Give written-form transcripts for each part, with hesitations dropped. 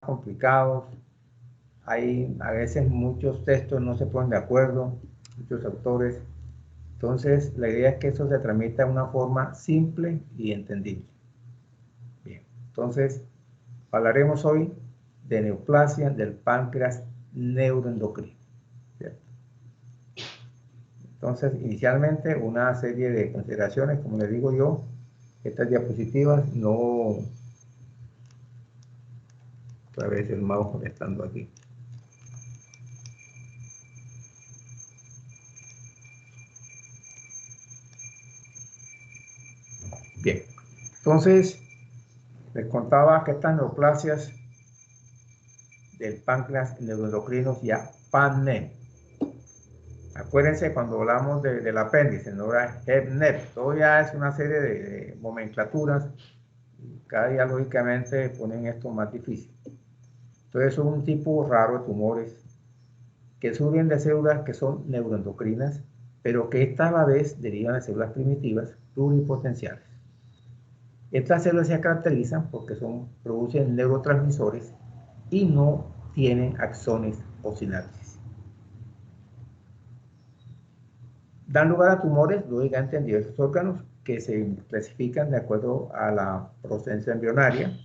complicados. Hay a veces muchos textos no se ponen de acuerdo, muchos autores. Entonces, la idea es que eso se tramita de una forma simple y entendible. Bien, entonces, hablaremos hoy de neoplasia del páncreas neuroendocrino. ¿Cierto? Entonces, inicialmente, una serie de consideraciones, como les digo yo, estas diapositivas no... Otra vez el mouse molestando aquí. Bien, entonces les contaba que estas neoplasias del páncreas neuroendocrino ya PANNEP. Acuérdense cuando hablamos del apéndice, no era HEPNEP, todo ya es una serie de nomenclaturas. Cada día lógicamente ponen esto más difícil. Entonces son un tipo raro de tumores que surgen de células que son neuroendocrinas, pero que esta a la vez derivan de células primitivas pluripotenciales. Estas células se caracterizan porque producen neurotransmisores y no tienen axones o sinapsis. Dan lugar a tumores, lógicamente, en diversos órganos que se clasifican de acuerdo a la procedencia embrionaria,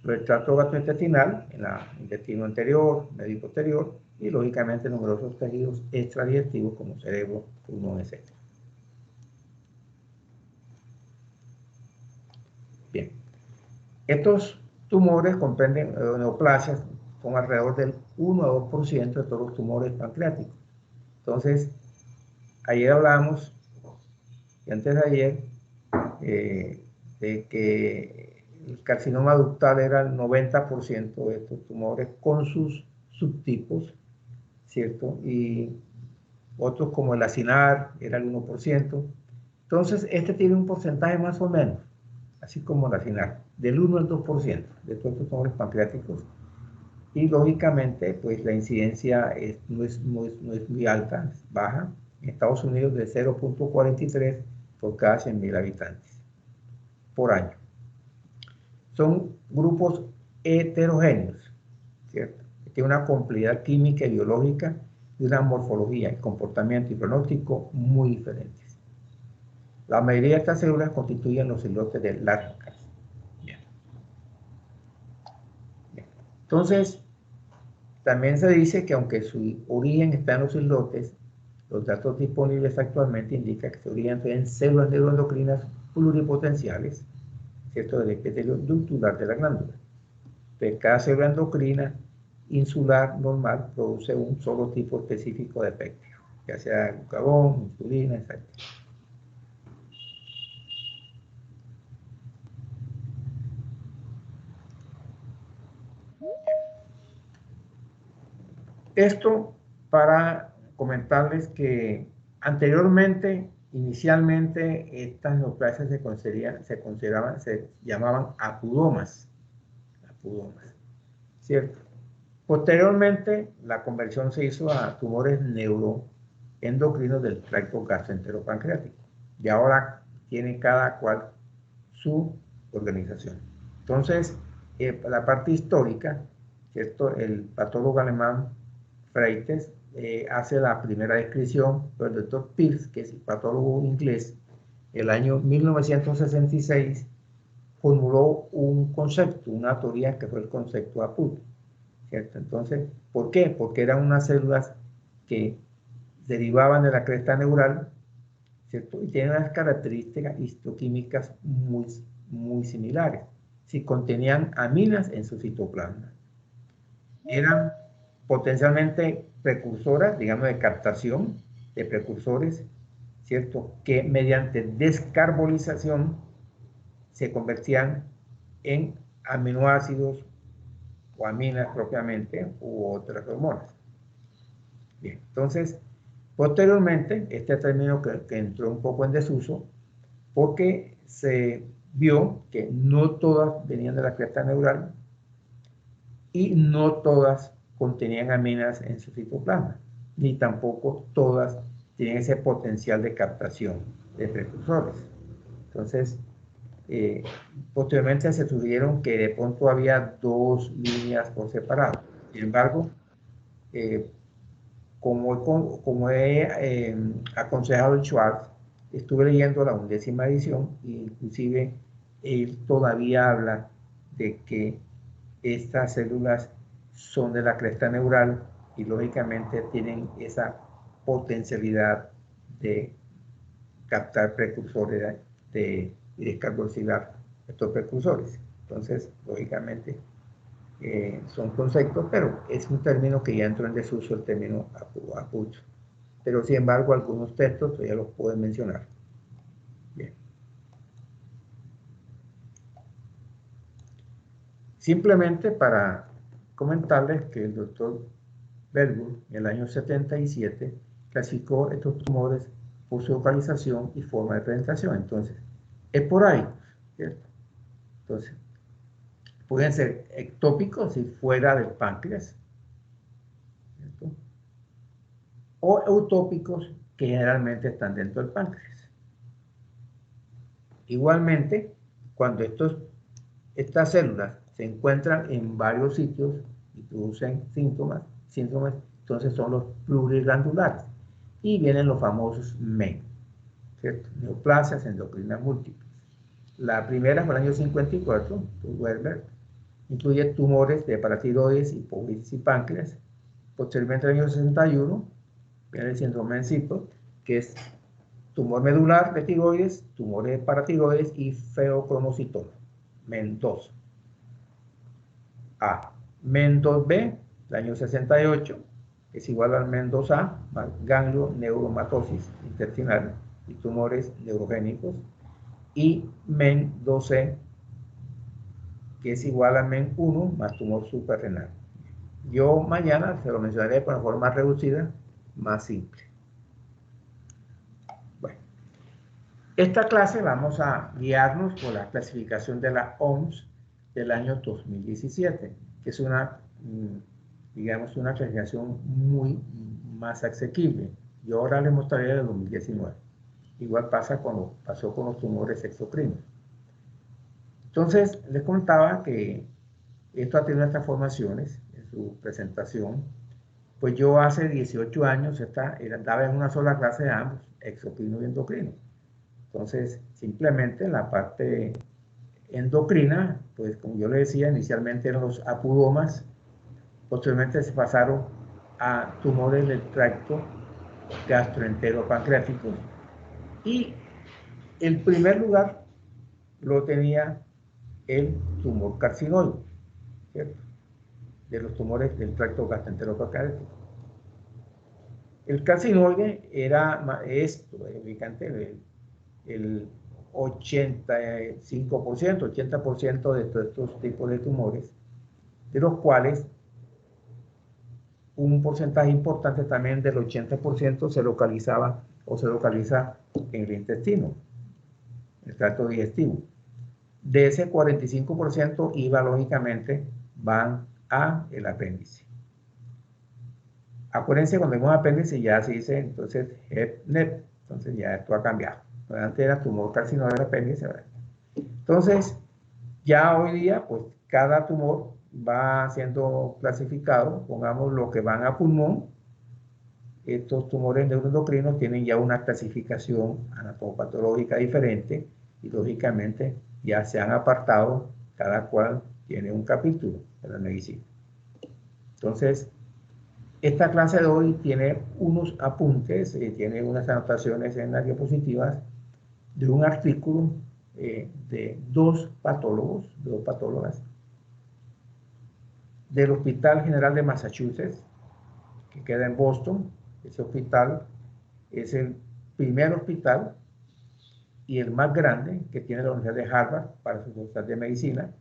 el tracto gastrointestinal, en el intestino anterior, medio y posterior, y lógicamente numerosos tejidos extradigestivos como cerebro, pulmón, etc. Bien, estos tumores comprenden neoplasias, son alrededor del 1 a 2% de todos los tumores pancreáticos. Entonces, ayer hablamos, y antes de ayer, de que el carcinoma ductal era el 90% de estos tumores con sus subtipos, ¿cierto? Y otros como el acinar era el 1%. Entonces, este tiene un porcentaje más o menos, así como el acinar, del 1 al 2% de todos estos tumores pancreáticos. Y lógicamente, pues la incidencia no es muy alta, es baja. En Estados Unidos de 0.43 por cada 100.000 habitantes por año. Son grupos heterogéneos, ¿cierto? Que tienen una complejidad química y biológica y una morfología, y comportamiento y pronóstico muy diferentes. La mayoría de estas células constituyen los islotes de Langerhans. Bien. Bien. Entonces, también se dice que aunque su origen está en los islotes, los datos disponibles actualmente indican que su origen está en células neuroendocrinas pluripotenciales, ¿cierto? Del epitelio ductular de la glándula. De cada célula endocrina insular normal produce un solo tipo específico de péptido, ya sea glucagón, insulina, etc. Esto para comentarles que anteriormente, inicialmente, estas neoplasias se llamaban apudomas, ¿cierto? Posteriormente, la conversión se hizo a tumores neuroendocrinos del tracto gastroenteropancreático. Y ahora tiene cada cual su organización. Entonces, la parte histórica, ¿cierto? El patólogo alemán Freites hace la primera descripción, pero el doctor Pierce, que es el patólogo inglés, el año 1966 formuló un concepto, una teoría que fue el concepto APUT, ¿cierto? Entonces, ¿por qué? Porque eran unas células que derivaban de la cresta neural, ¿cierto? Y tienen unas características histoquímicas muy similares. Si contenían aminas en su citoplasma. Eran potencialmente precursoras, digamos, de captación de precursores, ¿cierto? Que mediante descarbonización se convertían en aminoácidos o aminas propiamente u otras hormonas. Bien, entonces, posteriormente, este término que entró un poco en desuso, porque se vio que no todas venían de la cresta neural y no todas contenían aminas en su citoplasma, ni tampoco todas tienen ese potencial de captación de precursores. Entonces, Posteriormente se sugirieron que de pronto había dos líneas por separado. Sin embargo, como he aconsejado el Schwartz, estuve leyendo la 11ª edición e inclusive él todavía habla de que estas células son de la cresta neural y lógicamente tienen esa potencialidad de captar precursores y descarboxilar estos precursores. Entonces, lógicamente, son conceptos, pero es un término que ya entró en desuso, el término APUT. Pero, sin embargo, algunos textos todavía los pueden mencionar. Bien. Simplemente para comentarles que el doctor Bergur, en el año 77, clasificó estos tumores por su localización y forma de presentación. Entonces, es por ahí, ¿cierto? Entonces, pueden ser ectópicos si fuera del páncreas, ¿cierto? O eutópicos que generalmente están dentro del páncreas. Igualmente, cuando estas células se encuentran en varios sitios y producen síntomas, entonces son los pluriglandulares. Y vienen los famosos MEN, ¿cierto? Neoplasias endocrinas múltiples. La primera fue en el año 54, Werber, incluye tumores de paratiroides, hipófisis y páncreas. Posteriormente, en el año 61, viene el síndrome de Cipo, que es tumor medular de tiroides, tumores de paratiroides y feocromocitoma, MEN2. A. MEN2B, el año 68, es igual al MEN2A, más ganglio neuromatosis intestinal y tumores neurogénicos. Y MEN2C, que es igual a MEN1 más tumor suprarrenal. Yo mañana se lo mencionaré de una forma más reducida, más simple. Bueno, esta clase vamos a guiarnos por la clasificación de la OMS del año 2017, que es una, digamos, una clasificación muy más asequible. Yo ahora les mostraré de 2019. Igual pasó con los tumores exocrinos. Entonces, les contaba que esto ha tenido estas formaciones en su presentación. Pues yo hace 18 años daba en una sola clase de ambos, exocrino y endocrino. Entonces, simplemente en la parte endocrina, pues como yo le decía, inicialmente eran los apudomas, posteriormente se pasaron a tumores del tracto gastroenteropancreáticos y el primer lugar lo tenía el tumor carcinoide, ¿cierto? De los tumores del tracto gastroenteropancreático. El carcinoide es ubicante el 85%, 80% de todos estos tipos de tumores, de los cuales un porcentaje importante también del 80% se localizaba o se localiza en el intestino, el tracto digestivo. De ese 45% iba lógicamente, van a el apéndice. Acuérdense, cuando hay un apéndice ya se dice entonces HEP-NEP, entonces ya esto ha cambiado. Antes era tumor carcinoma del apéndice, ¿verdad? Entonces, ya hoy día, pues cada tumor va siendo clasificado, pongamos los que van a pulmón. Estos tumores neuroendocrinos tienen ya una clasificación anatomopatológica diferente y lógicamente ya se han apartado, cada cual tiene un capítulo de la medicina. Entonces, esta clase de hoy tiene unos apuntes, tiene unas anotaciones en las diapositivas de un artículo de dos patólogas del Hospital General de Massachusetts, que queda en Boston. Ese hospital es el primer hospital y el más grande que tiene la Universidad de Harvard para su facultad de medicina.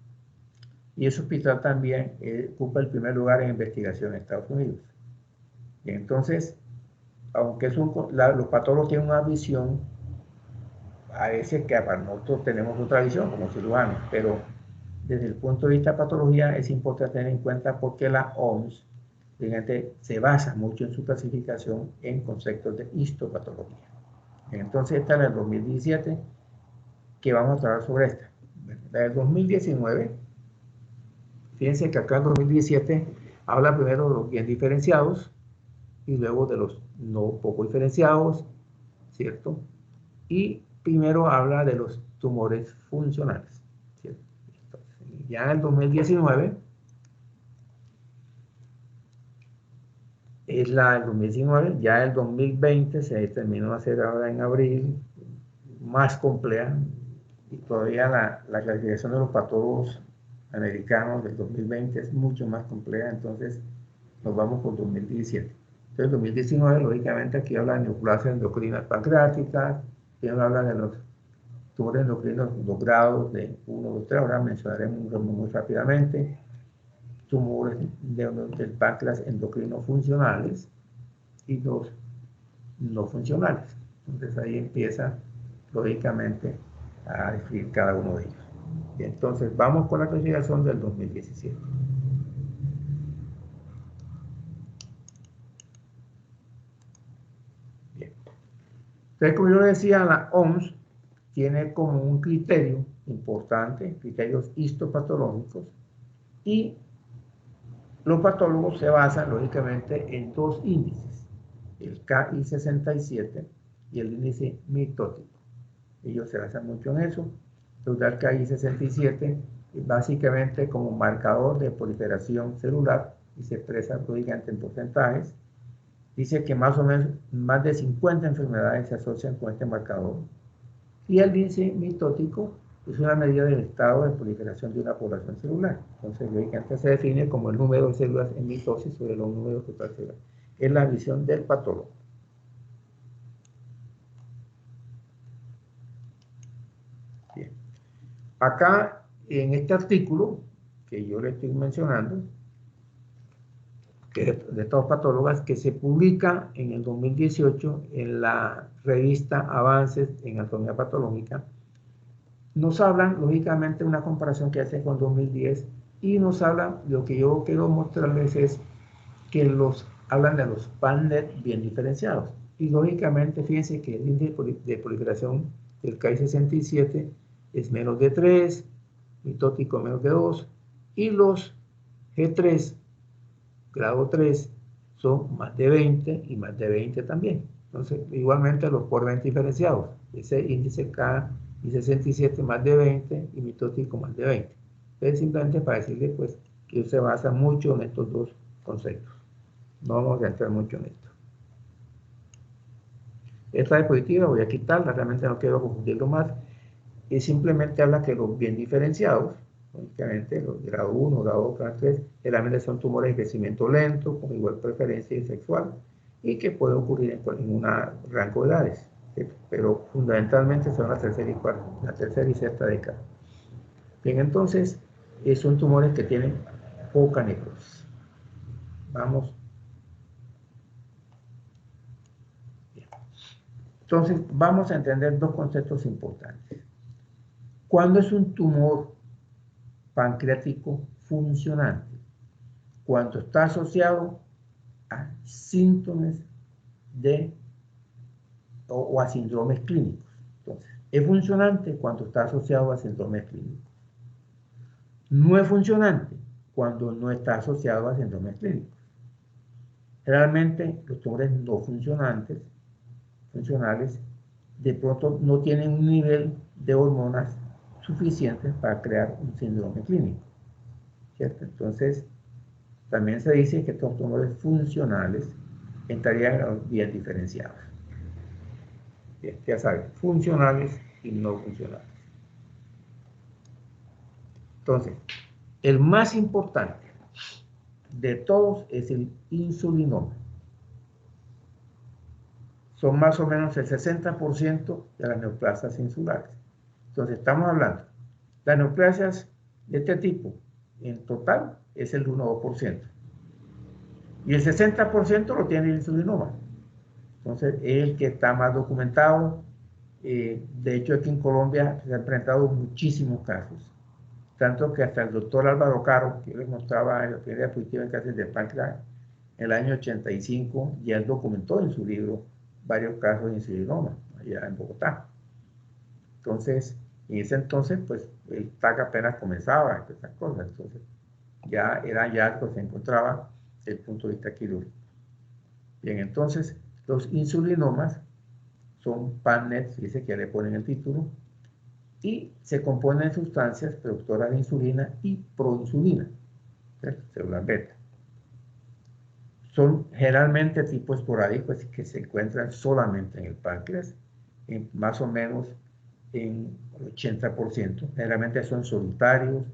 Y ese hospital también ocupa el primer lugar en investigación en Estados Unidos. Y entonces, aunque los patólogos tienen una visión, a veces que para nosotros tenemos otra visión como cirujanos, pero desde el punto de vista de patología es importante tener en cuenta porque la OMS se basa mucho en su clasificación en conceptos de histopatología. Entonces esta es la del 2017 que vamos a hablar sobre esta. La del 2019, fíjense que acá en 2017 habla primero de los bien diferenciados y luego de los no poco diferenciados, ¿cierto? Y primero habla de los tumores funcionales, ¿cierto? Entonces, ya en el 2019, es la del 2019, ya el 2020 se terminó de hacer ahora en abril, más compleja, y todavía la clasificación de los patólogos americanos del 2020 es mucho más compleja, entonces nos vamos por 2017. Entonces, 2019, lógicamente, aquí habla de neoplasias endocrinas pancreáticas, aquí habla de los tumores endocrinos, los grados de 1, 2, 3, ahora mencionaremos muy rápidamente, tumores del páncreas endocrinos funcionales y los no funcionales. Entonces, ahí empieza, lógicamente, a describir cada uno de ellos. Y entonces, vamos con la clasificación del 2017. Bien. Entonces, como yo decía, la OMS tiene como un criterio importante, criterios histopatológicos, y los patólogos se basan, lógicamente, en dos índices, el KI67 y el índice mitótico. Ellos se basan mucho en eso. El KI67 es básicamente como marcador de proliferación celular y se expresa lógicamente en porcentajes. Dice que más o menos más de 50 enfermedades se asocian con este marcador. Y el índice mitótico es una medida del estado de proliferación de una población celular. Entonces, lógicamente se define como el número de células en mitosis sobre los números total celular. Es la visión del patólogo. Bien. Acá, en este artículo que yo le estoy mencionando, que es de todos patólogas, que se publica en el 2018 en la revista Avances en Anatomía Patológica, nos hablan, lógicamente, una comparación que hacen con 2010 y nos hablan, lo que yo quiero mostrarles es que hablan de los PANNET bien diferenciados. Y lógicamente, fíjense que el índice de proliferación del Ki67 es menos de 3, mitótico menos de 2, y los G3, grado 3, son más de 20 y más de 20 también. Entonces, igualmente los por 20 diferenciados. Ese índice Ki67 más de 20 y mitótico más de 20. Es simplemente para decirle pues que se basa mucho en estos dos conceptos. No vamos a entrar mucho en esto. Esta diapositiva voy a quitarla, realmente no quiero confundirlo más. Y simplemente habla que los bien diferenciados, lógicamente los grado 1, grado 2, grado 3, generalmente son tumores de crecimiento lento, con igual preferencia sexual, y que puede ocurrir en un rango de edades, ¿sí? Pero fundamentalmente son la tercera y sexta década. Bien, entonces, son tumores que tienen poca necrosis. Vamos. Bien. Entonces, vamos a entender dos conceptos importantes. ¿Cuándo es un tumor pancreático funcionante? Cuando está asociado a síntomas o a síndromes clínicos. Entonces, es funcionante cuando está asociado a síndromes clínicos. No es funcionante cuando no está asociado a síndromes clínicos. Realmente los tumores no funcionales, de pronto no tienen un nivel de hormonas suficientes para crear un síndrome clínico, ¿cierto? Entonces, también se dice que estos tumores funcionales entrarían bien diferenciados. Bien, ya saben, funcionales y no funcionales. Entonces, el más importante de todos es el insulinoma. Son más o menos el 60% de las neoplasias insulares. Entonces, estamos hablando, las neoplasias de este tipo, en total, es el 1-2%. Y el 60% lo tiene el insulinoma. Entonces, es el que está más documentado. De hecho, aquí en Colombia se han presentado muchísimos casos. Tanto que hasta el doctor Álvaro Caro, que les mostraba en la primera diapositiva en cáncer de páncreas, en el año 85, ya él documentó en su libro varios casos de insulinoma, allá en Bogotá. Entonces, En ese entonces, pues, el TAC apenas comenzaba, estas cosas. Entonces, ya era hallazgo, se encontraba desde el punto de vista quirúrgico. Bien, entonces, los insulinomas son PANNET, dice que ya le ponen el título, y se componen de sustancias productoras de insulina y proinsulina, células beta. Son generalmente tipo esporádico, así que se encuentran solamente en el páncreas, más o menos en 80%. Generalmente son solitarios,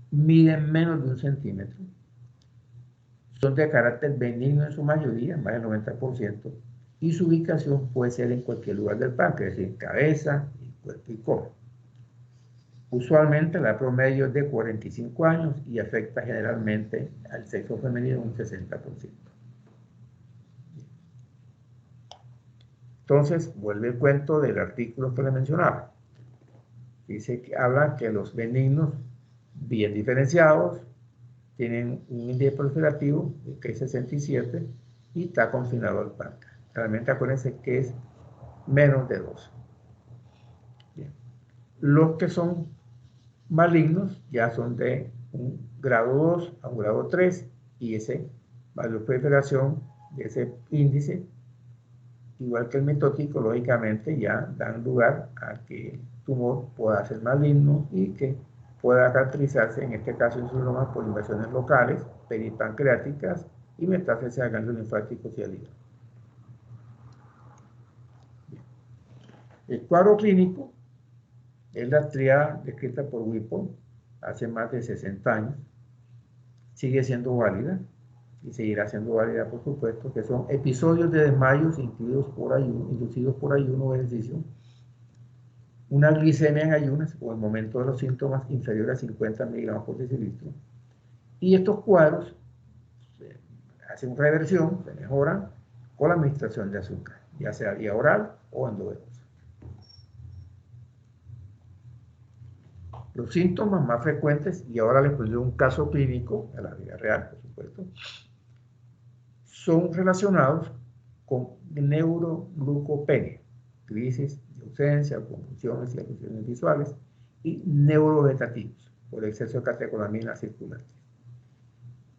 miden menos de 1 centímetro, son de carácter benigno en su mayoría, más del 90%, y su ubicación puede ser en cualquier lugar del páncreas, es decir, cabeza, cuerpo y colon. Usualmente la promedio es de 45 años y afecta generalmente al sexo femenino un 60%. Entonces, vuelve el cuento del artículo que le mencionaba. Dice que habla que los benignos, bien diferenciados, tienen un índice proliferativo que es 67 y está confinado al páncreas. Realmente acuérdense que es menos de 2. Bien. Los que son malignos ya son de un grado 2 a un grado 3 y ese valor de proliferación de ese índice, igual que el mitótico, lógicamente ya dan lugar a que el tumor pueda ser maligno y que pueda caracterizarse, en este caso, insulinoma por invasiones locales, peripancreáticas y metástasis a ganglios linfáticos y al hígado. El cuadro clínico es la tríada descrita por Whipple hace más de 60 años. Sigue siendo válida y seguirá siendo válida, por supuesto, que son episodios de desmayos inducidos por ayuno o ejercicio, una glicemia en ayunas o en el momento de los síntomas inferior a 50 miligramos por decilitro. Y estos cuadros hacen reversión, se mejoran con la administración de azúcar, ya sea vía oral o endovenosa. Los síntomas más frecuentes, y ahora les pondré un caso clínico a la vida real, por supuesto, son relacionados con neuroglucopenia, crisis de ausencia, confusiones y alusiones visuales, y neurovegetativos, por exceso de catecolamina circulante.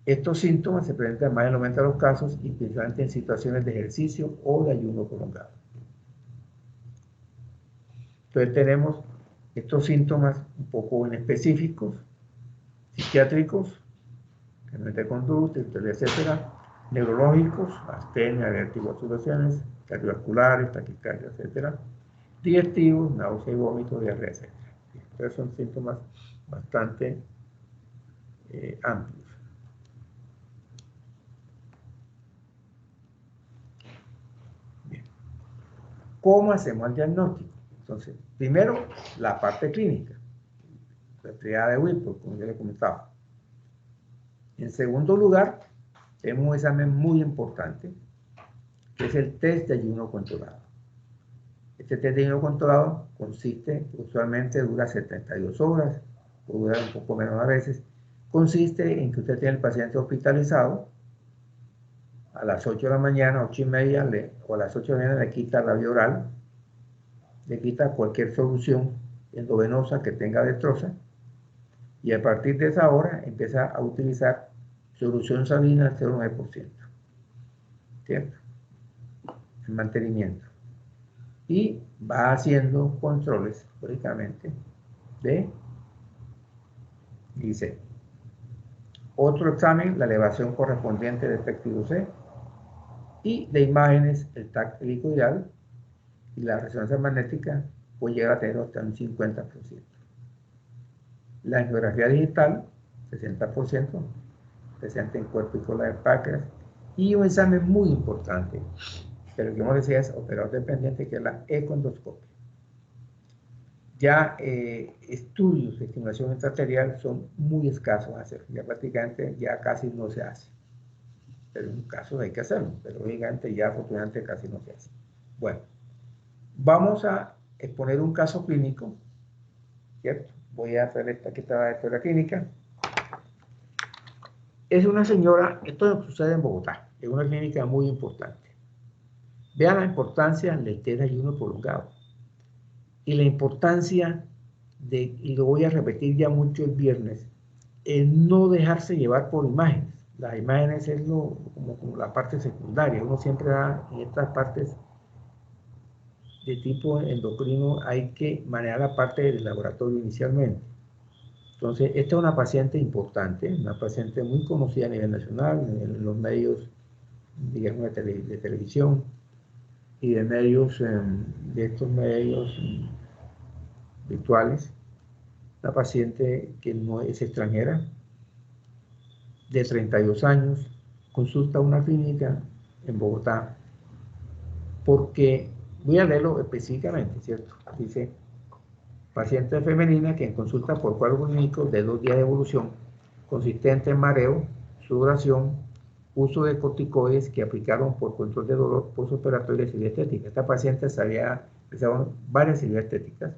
Estos síntomas se presentan más del 90% de los casos y principalmente en situaciones de ejercicio o de ayuno prolongado. Entonces tenemos estos síntomas un poco inespecíficos, psiquiátricos, de conducta, etcétera, neurológicos, astenia, vértigo, sudoraciones, cardiovasculares, taquicardia, etcétera, digestivos, náusea y vómito, diarrea, etcétera. Entonces son síntomas bastante amplios. Bien. ¿Cómo hacemos el diagnóstico? Entonces, primero, la parte clínica, la tríada de Whipple, como ya le comentaba. En segundo lugar, tenemos un examen muy importante, que es el test de ayuno controlado. Este test de ayuno controlado consiste, usualmente dura 72 horas, puede durar un poco menos a veces. Consiste en que usted tiene al paciente hospitalizado, a las 8 de la mañana, 8:30, o a las 8 de la mañana le quita la vía oral, le quita cualquier solución endovenosa que tenga dextrosa, y a partir de esa hora empieza a utilizar solución salina al 0,9%, ¿cierto? El mantenimiento. Y va haciendo controles, lógicamente, de glicemia. Otro examen, la elevación correspondiente del efectivo C, y de imágenes, el TAC helicoidal y la resonancia magnética puede llegar a tener hasta un 50%. La angiografía digital, 60%, presente en cuerpo y cola de páncreas, y un examen muy importante, pero que como decía es operador dependiente, que es la ecoendoscopia. Ya estudios de estimulación intraarterial son muy escasos a hacer, ya prácticamente ya casi no se hace. Pero en un caso hay que hacerlo, pero lógicamente ya afortunadamente casi no se hace. Bueno, vamos a exponer un caso clínico, ¿cierto? Voy a hacer esta que estaba de historia clínica. Es una señora, esto sucede en Bogotá, es una clínica muy importante. Vean la importancia del test de ayuno prolongado y la importancia y lo voy a repetir ya mucho el viernes, no dejarse llevar por imágenes. Las imágenes es como la parte secundaria. Uno siempre da en estas partes de tipo endocrino, hay que manejar la parte del laboratorio inicialmente. Entonces, esta es una paciente importante, una paciente muy conocida a nivel nacional, en los medios, digamos, de televisión y de medios, de estos medios virtuales. Una paciente que no es extranjera, de 32 años, consulta a una clínica en Bogotá, porque, voy a leerlo específicamente, ¿cierto? Dice, paciente femenina que en consulta por cuadro clínico de 2 días de evolución, consistente en mareo, sudoración, uso de corticoides que aplicaron por control de dolor postoperatorio y cirugía estética. Esta paciente se había realizado varias cirugías estéticas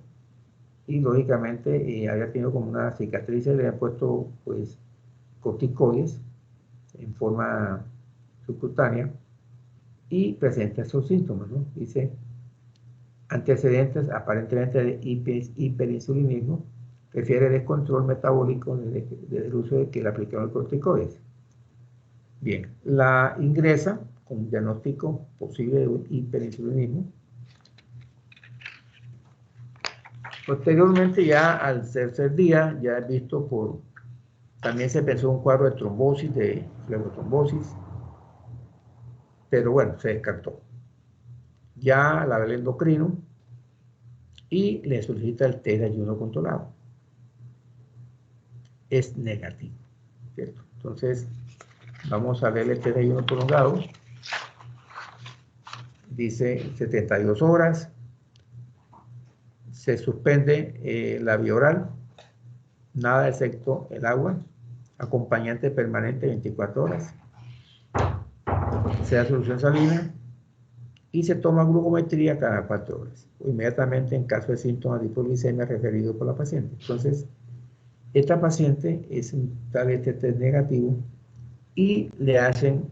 y lógicamente había tenido como una cicatriz, le habían puesto pues corticoides en forma subcutánea y presenta esos síntomas, ¿no? Dice, antecedentes aparentemente de hiperinsulinismo, refiere descontrol metabólico desde el uso de que le aplicaron el corticoides. Bien, la ingresa con un diagnóstico posible de un hiperinsulinismo. Posteriormente, ya al tercer día, ya he visto también se pensó un cuadro de trombosis, de flebotrombosis, pero bueno, se descartó. Ya la ve el endocrino y le solicita el test de ayuno controlado. Es negativo, ¿cierto? Entonces, vamos a ver el test de ayuno prolongado. Dice 72 horas. Se suspende la vía oral, nada excepto el agua, acompañante permanente 24 horas. Se da solución salina y se toma glucometría cada 4 horas, o inmediatamente en caso de síntomas de hipoglicemia referido por la paciente. Entonces, esta paciente es un tal test negativo y le hacen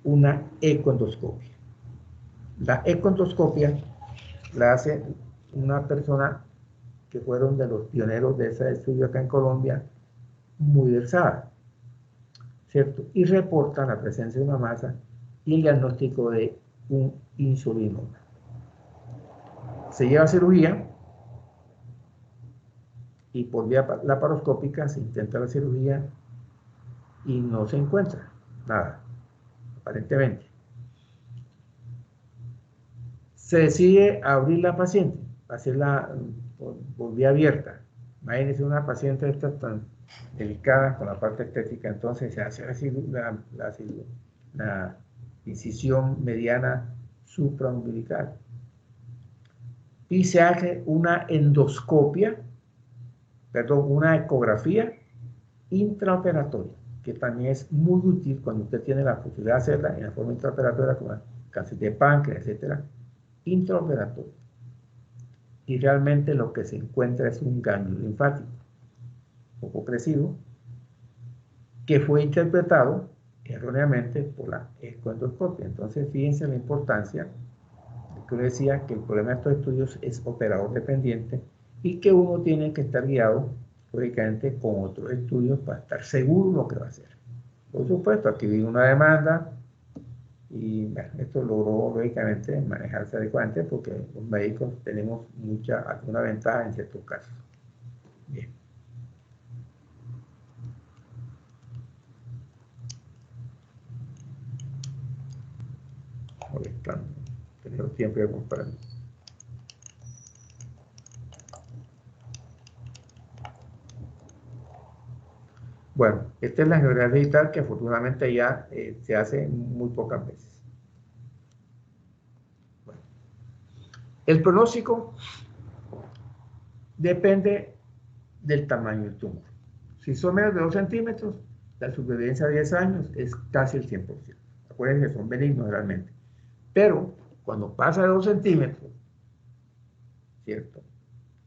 una ecoendoscopia. La ecoendoscopia la hace una persona que fueron de los pioneros de ese estudio acá en Colombia, muy versada, ¿cierto? Y reportan la presencia de una masa y el diagnóstico de un insulinoma. Se lleva a cirugía y por vía laparoscópica se intenta la cirugía y no se encuentra nada, aparentemente. Se decide abrir la paciente, hacerla por vía abierta. Imagínense una paciente esta tan delicada con la parte estética, entonces se hace la incisión mediana supraumbilical y se hace una endoscopia, perdón, una ecografía intraoperatoria, que también es muy útil cuando usted tiene la posibilidad de hacerla en la forma intraoperatoria, como cáncer de páncreas, etcétera, intraoperatoria. Y realmente lo que se encuentra es un ganglio linfático poco crecido que fue interpretado erróneamente por la ecoendoscopia. Entonces, fíjense la importancia de que uno decía que el problema de estos estudios es operador dependiente y que uno tiene que estar guiado, lógicamente, con otros estudios para estar seguro de lo que va a hacer. Por supuesto, aquí vino una demanda y bueno, esto logró, lógicamente, manejarse adecuadamente porque los médicos tenemos alguna ventaja en ciertos casos. Bien. Molestando. Tenemos tiempo de comparar. Bueno, esta es la geografía digital que afortunadamente ya se hace muy pocas veces. Bueno, el pronóstico depende del tamaño del tumor. Si son menos de 2 centímetros, la supervivencia a 10 años es casi el 100%. Acuérdense que son benignos realmente. Pero cuando pasa de 2 centímetros, ¿cierto?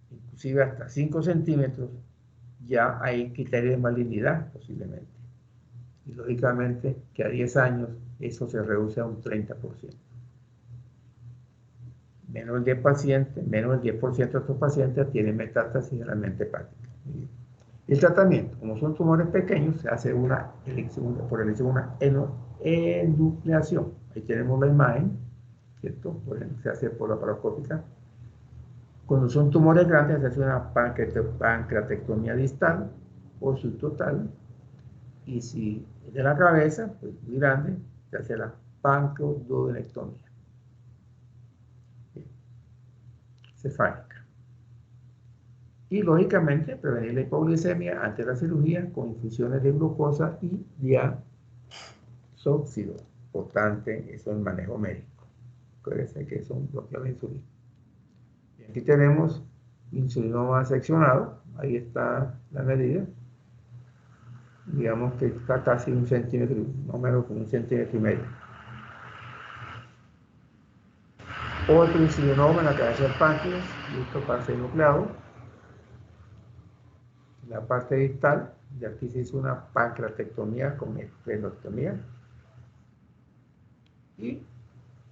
Inclusive hasta 5 centímetros, ya hay criterios de malignidad posiblemente. Y lógicamente que a 10 años eso se reduce a un 30%. menos del 10% de estos pacientes tienen metástasis realmente hepática. El tratamiento, como son tumores pequeños, se hace una enucleación. Ahí tenemos la imagen, ¿cierto? Se hace por laparoscópica. Cuando son tumores grandes, se hace una pancreatectomía distal o subtotal. Y si es de la cabeza, pues muy grande, se hace la pancreoduodenectomía cefálica. Y lógicamente prevenir la hipoglicemia antes de la cirugía con infusiones de glucosa y diazóxido. Importante, eso es el manejo médico. Acuérdense que son bloqueos de insulina. Y aquí tenemos insulinoma seccionado. Ahí está la medida. Digamos que está casi 1 centímetro, más o menos como 1,5 centímetros. Otro insulinoma en la cabeza del páncreas, listo para ser nucleado. La parte distal, y aquí se hizo una pancreatectomía con esplenectomía. Y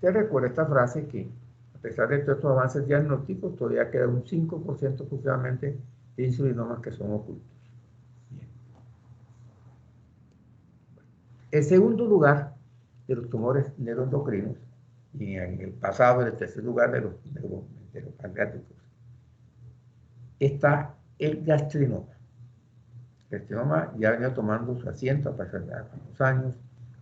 se recuerda esta frase que, a pesar de todos estos avances diagnósticos, todavía queda un 5% aproximadamente de insulinomas que son ocultos. Bien. El segundo lugar de los tumores neuroendocrinos, y en el pasado en el tercer lugar de los pancreáticos, está el gastrinoma. El gastrinoma ya ha venido tomando su asiento a pasar de algunos años.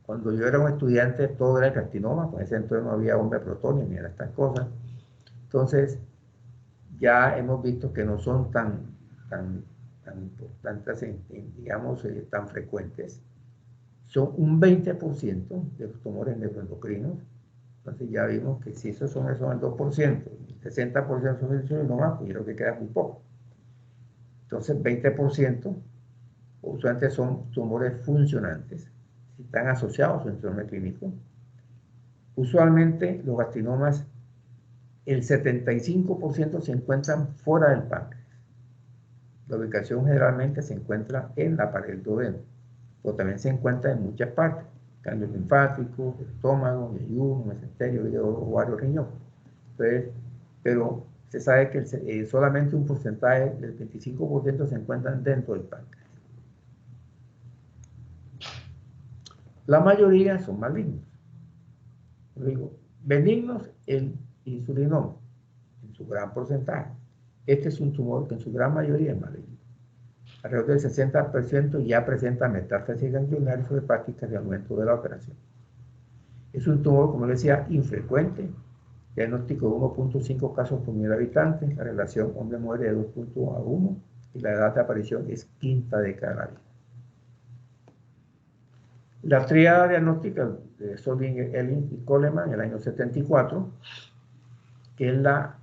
Cuando yo era un estudiante, todo era el carcinoma, con ese entonces no había bomba de protonio ni era estas cosas. Entonces, ya hemos visto que no son tan importantes, digamos, tan frecuentes. Son un 20% de los tumores neuroendocrinos. Entonces ya vimos que si esos son el 2%, el 60% son insulinomas, pues yo creo que queda muy poco. Entonces 20% usualmente son tumores funcionantes, si están asociados a su entorno clínico. Usualmente los gastrinomas, el 75% se encuentran fuera del páncreas. La ubicación generalmente se encuentra en la pared del duodeno, o también se encuentra en muchas partes, cambios linfáticos, estómago, yeyuno, mesenterio, hígado, ovario, riñón. Entonces, pero se sabe que solamente un porcentaje del 25% se encuentran dentro del páncreas. La mayoría son malignos. Digo, benignos el insulinoma, en su gran porcentaje. Este es un tumor que en su gran mayoría es maligno. Alrededor del 60% ya presenta metástasis ganglionares o hepáticas de aumento de la operación. Es un tumor, como les decía, infrecuente. Diagnóstico de 1.5 casos por 1.000 habitantes. La relación hombre-mujer de 2.1 y la edad de aparición es quinta década de la vida. La tríada diagnóstica de Solving, Elling y Coleman en el año 74, que es la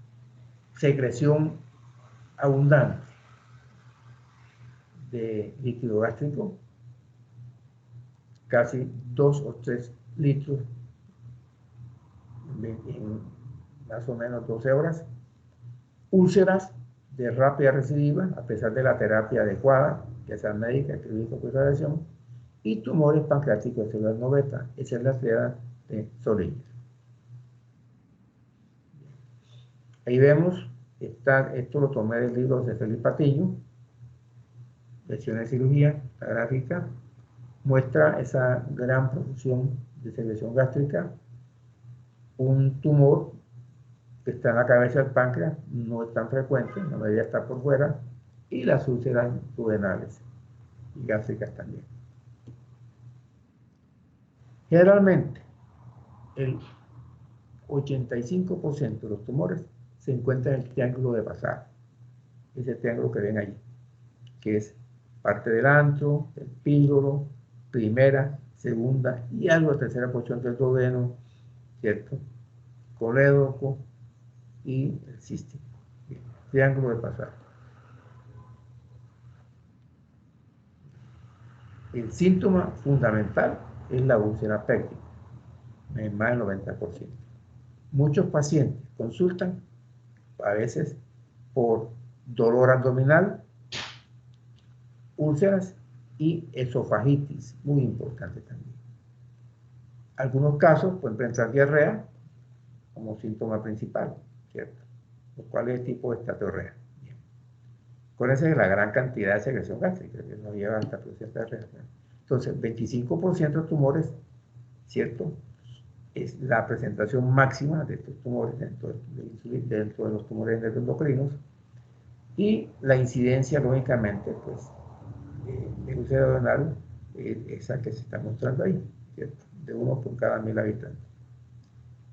secreción abundante de líquido gástrico, casi 2 o 3 litros en más o menos 12 horas, úlceras de rápida recidiva, a pesar de la terapia adecuada, ya sea médica, clínica o radiación, y tumores pancreáticos de celular no beta. Esa es la tríada de Solinger. Ahí vemos, esto lo tomé del libro de Felipe Patiño, Lecciones de cirugía, la gráfica, muestra esa gran profusión de secreción gástrica, un tumor que está en la cabeza del páncreas, no es tan frecuente, la mayoría está por fuera, y las úlceras duodenales y gástricas también. Generalmente, el 85% de los tumores se encuentran en el triángulo de pasado, ese triángulo que ven allí, que es parte del antro, del píloro, primera, segunda y algo de tercera porción del duodeno, ¿cierto? Colédoco y el cístico. Triángulo de pasado. El síntoma fundamental es la úlcera péptica, en más del 90%. Muchos pacientes consultan, a veces por dolor abdominal, úlceras y esofagitis, muy importante también. Algunos casos pueden presentar diarrea como síntoma principal. ¿cierto? Lo cual es tipo estatorrea. Acuérdense de la gran cantidad de secreción gástrica, que nos lleva hasta cierta reacción. Entonces, 25% de tumores, ¿cierto? Es la presentación máxima de estos tumores dentro de los tumores endocrinos, y la incidencia, lógicamente, pues, de úlcera renal es esa que se está mostrando ahí, ¿cierto? De 1 por cada 1000 habitantes.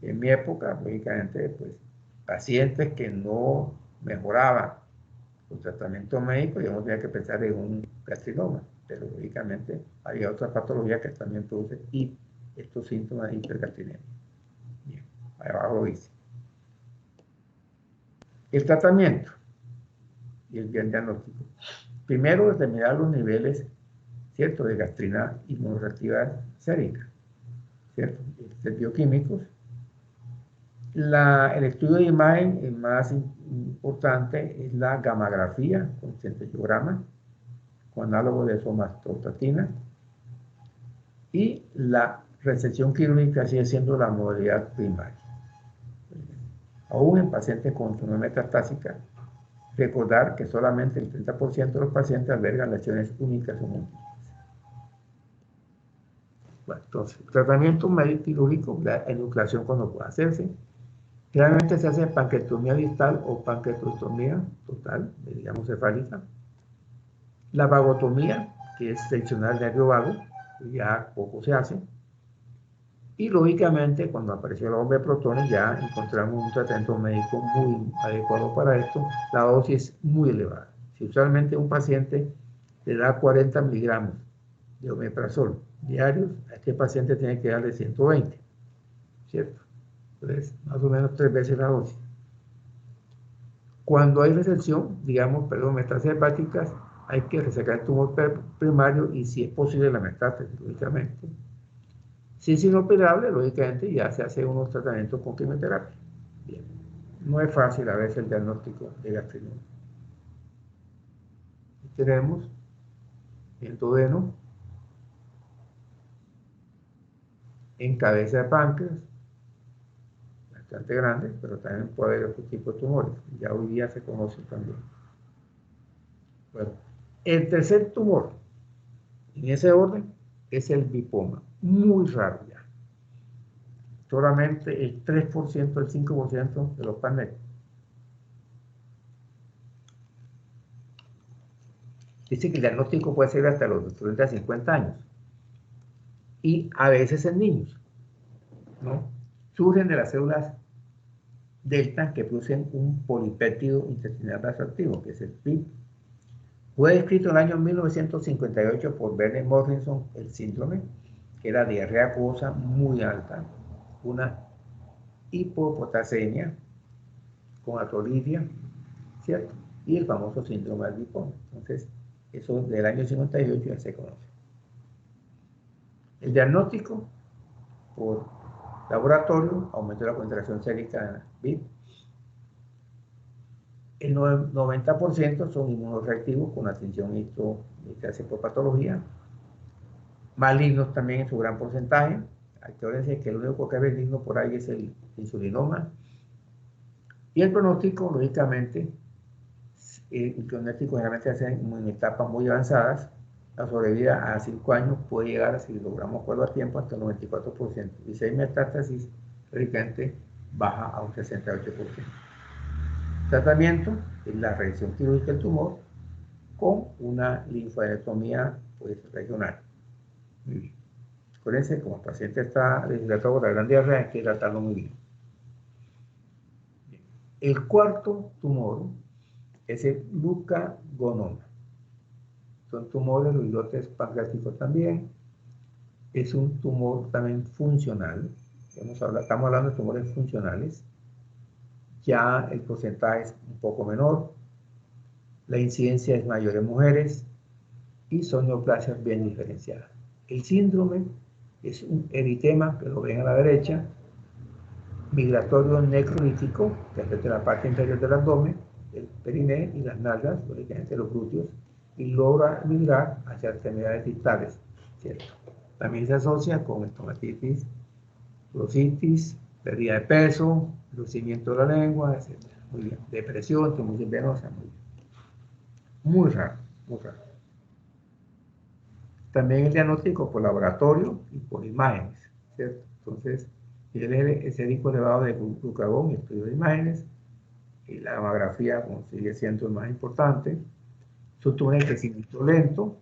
En mi época, lógicamente, pues, pacientes que no mejoraban con tratamiento médico, yo no tenía que pensar en un carcinoma, pero lógicamente había otras patologías que también producen estos síntomas de hipergastrinemia. Bien, ahí abajo dice. El tratamiento y el diagnóstico. Primero, determinar los niveles, ¿cierto?, de gastrina inmunoreactiva sérica, ¿cierto?, de bioquímicos. El estudio de imagen más importante es la gammagrafía con centellograma, con análogo de somatostatina, y la resección quirúrgica sigue siendo la modalidad primaria. Aún en pacientes con tumor metastásica, recordar que solamente el 30% de los pacientes albergan lesiones únicas o múltiples. Bueno, entonces, tratamiento médico quirúrgico, la enucleación cuando pueda hacerse. Generalmente se hace panquectomía distal o panquectomía total, digamos cefálica. La vagotomía, que es seccionar el nervio vago, ya poco se hace. Y lógicamente, cuando apareció la bomba de protones, ya encontramos un tratamiento médico muy adecuado para esto. La dosis es muy elevada. Si usualmente un paciente le da 40 miligramos de omeprazol diarios, a este paciente tiene que darle 120, ¿cierto? Entonces, más o menos 3 veces la dosis. Cuando hay resección, digamos, metástasis hepáticas, hay que resecar el tumor primario y, si es posible, la metástasis, lógicamente. Si es inoperable, lógicamente ya se hace unos tratamientos con quimioterapia. Bien. No es fácil a veces el diagnóstico de gastrinoma. Aquí tenemos el duodeno en cabeza de páncreas, bastante grande, pero también puede haber otro tipo de tumores. Ya hoy día se conocen también. Bueno, el tercer tumor, en ese orden, es el lipoma. Muy raro ya. Solamente el 3%, el 5% de los paneles. Dice que el diagnóstico puede ser hasta los 30 a 50 años. Y a veces en niños, ¿no? Surgen de las células delta que producen un polipéptido intestinal vasoactivo, que es el PIP. Fue descrito en el año 1958 por Bernie Morrison el síndrome, que era diarrea acuosa muy alta, una hipopotasemia con atolidia, ¿cierto? Y el famoso síndrome del lipoma. Entonces, eso del año 58 ya se conoce. El diagnóstico por laboratorio aumentó la concentración sérica BIP. El 90% son inmunoreactivos con atención por patología. Malignos también en su gran porcentaje. Acuérdense que el único que es benigno por ahí es el insulinoma. Y el pronóstico, lógicamente, el pronóstico generalmente se hace en etapas muy avanzadas. La sobrevida a 5 años puede llegar, si logramos acuerdo a tiempo, hasta el 94%. Y si hay metástasis, lógicamente baja a un 68%. Tratamiento es la reacción quirúrgica del tumor con una linfadenectomía, pues, regional. Acuérdense, como el paciente está deshidratado por la gran diarrea, hay que tratarlo muy bien. El cuarto tumor es el glucagonoma. Son tumores, los islotes pancreáticos también. Es un tumor también funcional. Estamos hablando de tumores funcionales. Ya el porcentaje es un poco menor. La incidencia es mayor en mujeres y son neoplasias bien diferenciadas. El síndrome es un eritema, que lo ven a la derecha, migratorio necrolítico, que afecta la parte inferior del abdomen, el periné y las nalgas, lógicamente los glúteos, y logra migrar hacia extremidades distales, ¿cierto? También se asocia con estomatitis, bursitis, pérdida de peso, lucimiento de la lengua, etc. Muy bien. Depresión, trombosis venosa, muy bien. Muy raro, muy raro. También el diagnóstico por laboratorio y por imágenes, ¿cierto? Entonces, el sérico elevado de glucagón y estudio de imágenes, y la mamografía sigue siendo el más importante, su tumor de crecimiento lento,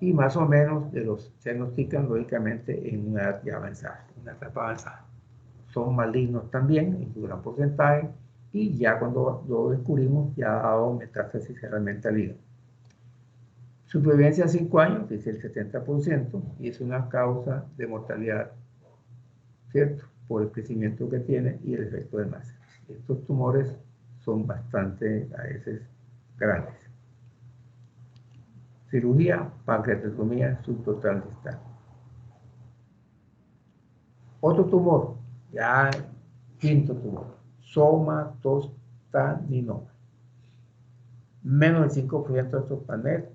y más o menos se diagnostican lógicamente en una edad ya avanzada, una etapa avanzada. Son malignos también, en un gran porcentaje, y ya cuando lo descubrimos, ya ha dado metástasis realmente al hígado. Supervivencia a 5 años, que es el 70%, y es una causa de mortalidad, ¿cierto? Por el crecimiento que tiene y el efecto de masa. Estos tumores son bastante, a veces, grandes. Cirugía, pancreatectomía subtotal distal. Otro tumor, ya quinto tumor, somatostatinoma. Menos del 5% de estos paneles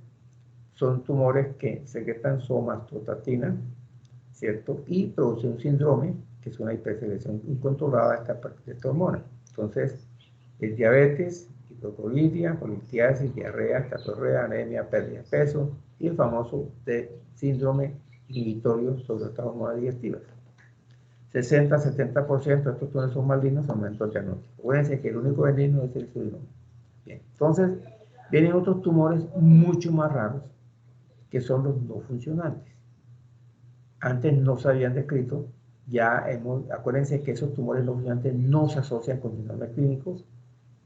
son tumores que secretan somatostatina, ¿cierto? Y producen un síndrome, que es una hipersecreción incontrolada de esta hormona. Entonces, es diabetes, hipoclorhidria, colitiasis, diarrea, catorrea, anemia, pérdida de peso y el famoso síndrome inhibitorio sobre estas hormonas digestivas. 60-70% de estos tumores son malignos, aumento el diagnóstico. Acuérdense que el único benigno es el síndrome. Bien, entonces, vienen otros tumores mucho más raros, que son los no funcionantes. Antes no se habían descrito, acuérdense que esos tumores no funcionantes no se asocian con síndromes clínicos,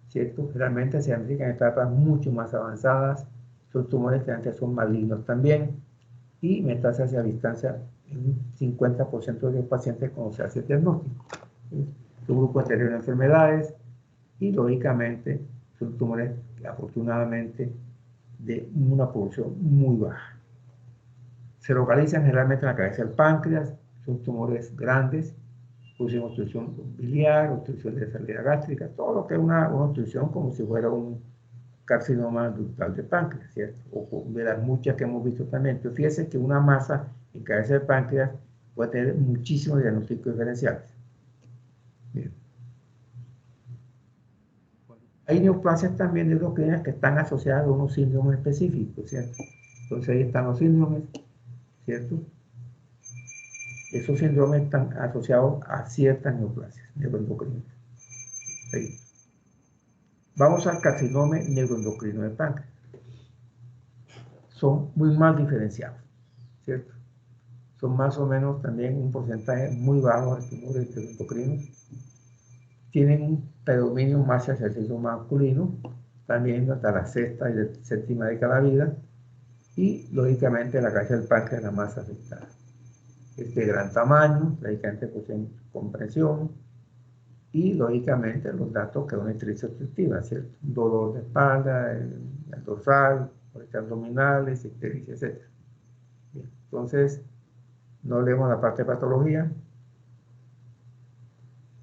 ¿cierto? Realmente se identifican en etapas mucho más avanzadas, son tumores que antes son malignos también, y metástasis a distancia en un 50% de los pacientes cuando se hace el diagnóstico. Es un grupo anterior de enfermedades, y lógicamente son tumores afortunadamente de una producción muy baja. Se localizan generalmente en la cabeza del páncreas, son tumores grandes, producen obstrucción biliar, obstrucción de salida gástrica, todo lo que es una obstrucción como si fuera un carcinoma ductal de páncreas, ¿cierto? O de las muchas que hemos visto también. Pero fíjense que una masa en cabeza del páncreas puede tener muchísimos diagnósticos diferenciales. Bien. Hay neoplasias también neuroendocrinas que están asociadas a unos síndromes específicos, ¿cierto? Entonces ahí están los síndromes, ¿cierto? Esos síndromes están asociados a ciertas neoplasias neuroendocrinas. Sí. Vamos al carcinoma neuroendocrino del páncreas. Son muy mal diferenciados, ¿cierto? Son más o menos también un porcentaje muy bajo de tumores neuroendocrinos. Tienen un predominio más hacia el sexo masculino, también hasta la sexta y séptima de cada vida, y lógicamente la cabeza del páncreas es la más afectada. Es de gran tamaño, lógicamente poseen compresión, y lógicamente los datos que una estritis obstructiva, ¿cierto? Dolor de espalda, el dorsal, molestias abdominales, ictericia, etc. Bien, entonces, no leemos la parte de patología.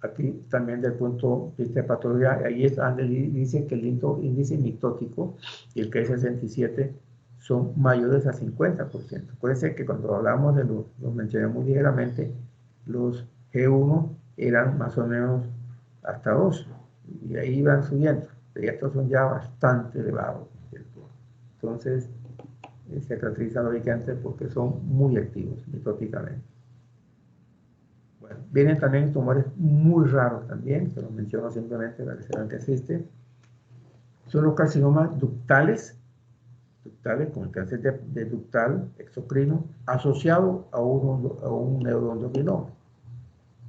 Aquí también del punto de vista de patología, ahí es donde dice que el índice mitótico y el Ki-67 son mayores a 50%. Puede ser que cuando hablamos de los mencioné muy ligeramente, los G1 eran más o menos hasta 2, y ahí van subiendo, y estos son ya bastante elevados, ¿cierto? Entonces, se caracterizan lógicamente porque son muy activos mitóticamente. Bueno, vienen también tumores muy raros también, que los menciono simplemente para que sepan que existen. Son los carcinomas ductales, con el cáncer de ductal exocrino, asociado a un neuroendocrinoma,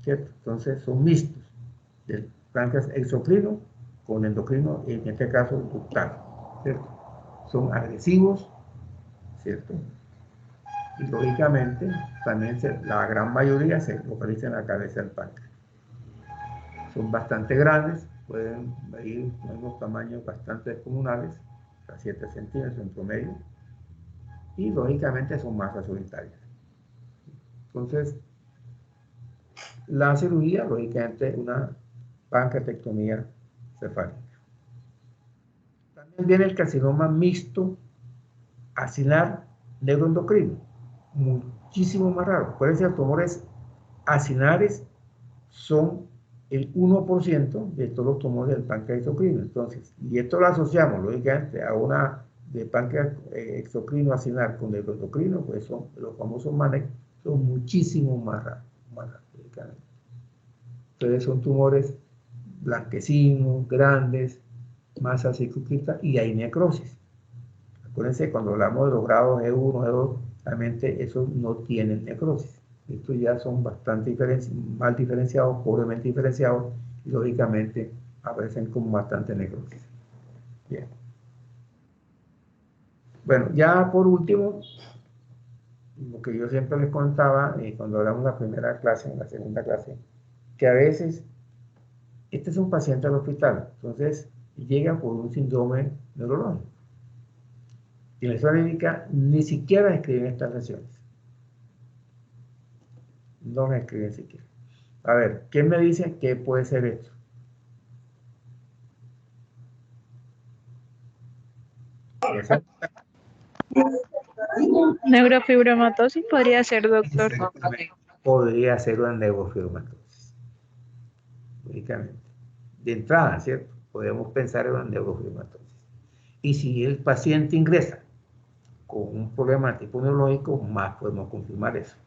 ¿cierto? Entonces son mixtos, del páncreas exocrino con endocrino, y en este caso ductal, ¿cierto? Son agresivos, ¿cierto? Y lógicamente también la gran mayoría se localiza en la cabeza del páncreas. Son bastante grandes, pueden medir unos tamaños bastante descomunales, hasta 7 centímetros en promedio, y lógicamente son masas solitarias. Entonces, la cirugía, lógicamente, una pancreatectomía cefálica. También viene el carcinoma mixto acilar neuroendocrino, muchísimo más raro. Pueden ser tumores acinares son el 1% de todos los tumores del páncreas exocrino. Entonces, y esto lo asociamos, lógicamente, a una de páncreas exocrino acinar con neuroendocrino, pues son los famosos MANEC, son muchísimo más raros, lógicamente. Entonces son tumores blanquecinos, grandes, masa circunscrita y hay necrosis. Acuérdense, cuando hablamos de los grados E1, E2, realmente esos no tienen necrosis. Estos ya son bastante mal diferenciados, pobremente diferenciados, y lógicamente aparecen con bastante necrosis. Bien. Bueno, ya por último, lo que yo siempre les contaba cuando hablamos en la primera clase, en la segunda clase, que a veces este es un paciente al hospital, entonces llega por un síndrome neurológico. Y la historia médica ni siquiera escriben estas lesiones. No me escriben siquiera. A ver, ¿quién me dice qué puede ser esto? Neurofibromatosis podría ser, doctor. Podría ser una neurofibromatosis. Únicamente. De entrada, ¿cierto? Podemos pensar en una neurofibromatosis. Y si el paciente ingresa con un problema tipo neurológico, más podemos confirmar eso.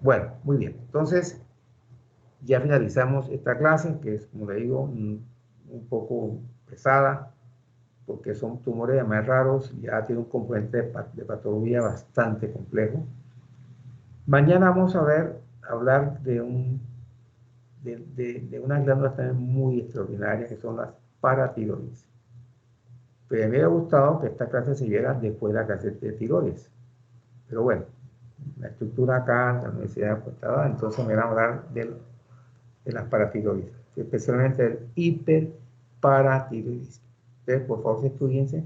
Bueno, muy bien. Entonces, ya finalizamos esta clase, que es, como le digo, un poco pesada, porque son tumores más raros, ya tiene un componente de patología bastante complejo. Mañana vamos a hablar de unas glándulas también muy extraordinarias, que son las paratiroides. Pero me hubiera gustado que esta clase se viera después de la clase de tiroides. Pero bueno, la estructura acá en la universidad pues, estaba, entonces me van a hablar de las paratiroides, especialmente del hiperparatiroidismo. Entonces, por favor, estudiense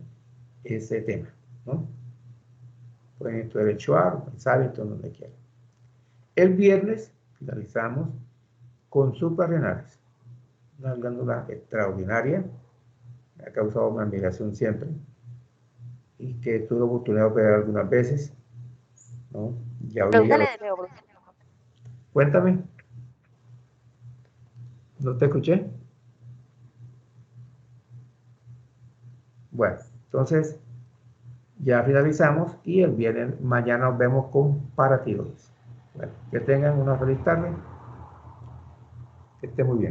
ese tema, ¿no? Pueden estudiar el Schwartz, el Savington, donde quieran. El viernes finalizamos con suprarrenales, una glándula extraordinaria, ha causado una admiración siempre, y que tuve la oportunidad de operar algunas veces, ¿no? Ya hoy ella Cuéntame. ¿No te escuché? Bueno, entonces ya finalizamos y el viernes, mañana nos vemos con paratiroides. Bueno, que tengan una feliz tarde, que esté muy bien.